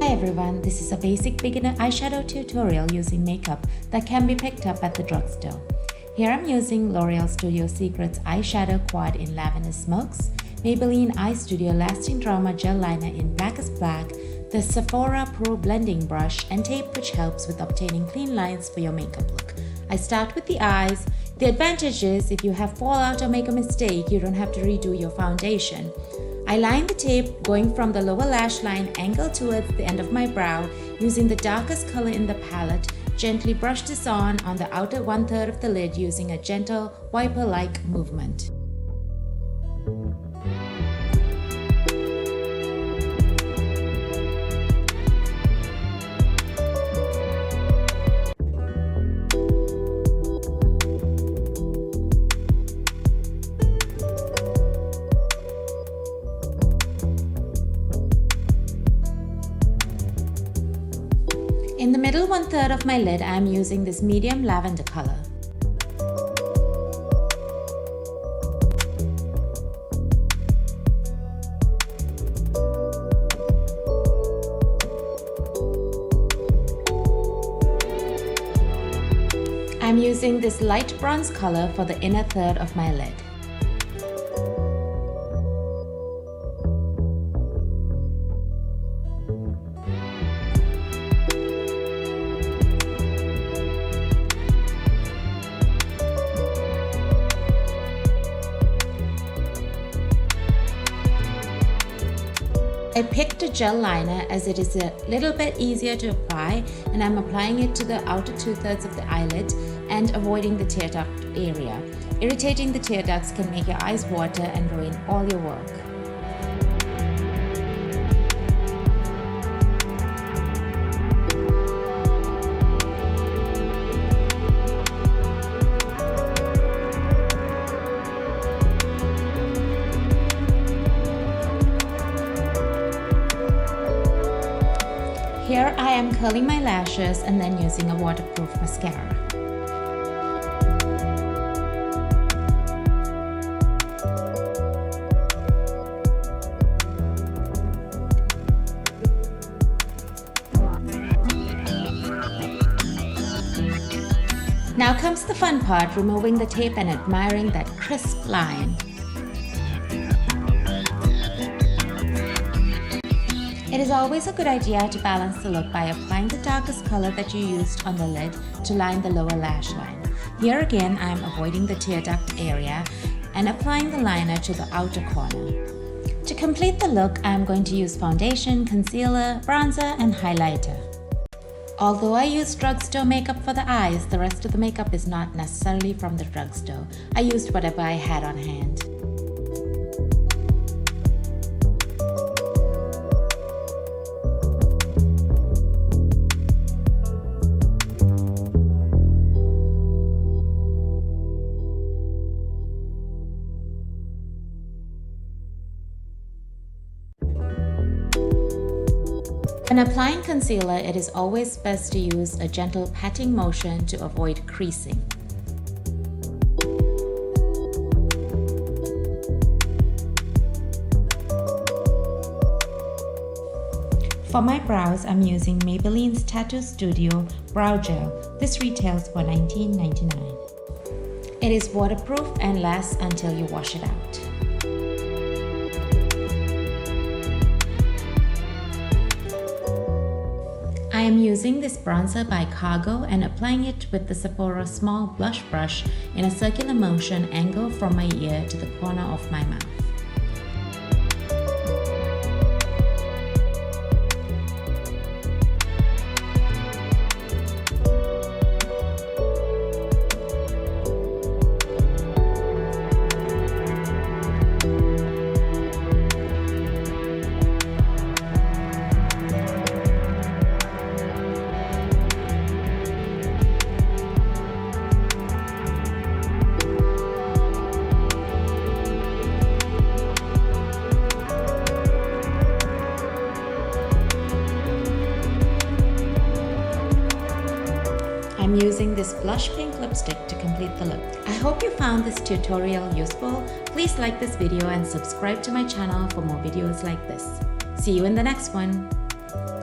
Hi everyone, this is a basic beginner eyeshadow tutorial using makeup that can be picked up at the drugstore. Here I'm using L'Oreal Studio Secrets Eyeshadow Quad in Lavender Smokes, Maybelline Eye Studio Lasting Drama Gel Liner in Black is Black, the Sephora Pro Blending Brush and tape which helps with obtaining clean lines for your makeup look. I start with the eyes. The advantage is if you have fallout or make a mistake, you don't have to redo your foundation. I line the tape going from the lower lash line angle towards the end of my brow using the darkest color in the palette. Gently brush this on the outer 1/3 of the lid using a gentle wiper-like movement. In the middle 1/3 of my lid, I am using this medium lavender color. I'm using this light bronze color for the inner third of my lid. I picked a gel liner as it is a little bit easier to apply, and I'm applying it to the outer 2/3 of the eyelid and avoiding the tear duct area. Irritating the tear ducts can make your eyes water and ruin all your work. Here I am curling my lashes and then using a waterproof mascara. Now comes the fun part, removing the tape and admiring that crisp line. It is always a good idea to balance the look by applying the darkest color that you used on the lid to line the lower lash line. Here again, I am avoiding the tear duct area and applying the liner to the outer corner. To complete the look, I am going to use foundation, concealer, bronzer, and highlighter. Although I used drugstore makeup for the eyes, the rest of the makeup is not necessarily from the drugstore. I used whatever I had on hand. When applying concealer, it is always best to use a gentle patting motion to avoid creasing. For my brows, I'm using Maybelline's Tattoo Studio Brow Gel. This retails for $19.99. It is waterproof and lasts until you wash it out. I am using this bronzer by Cargo and applying it with the Sephora small blush brush in a circular motion angle from my ear to the corner of my mouth. I'm using this blush pink lipstick to complete the look. I hope you found this tutorial useful. Please like this video and subscribe to my channel for more videos like this. See you in the next one.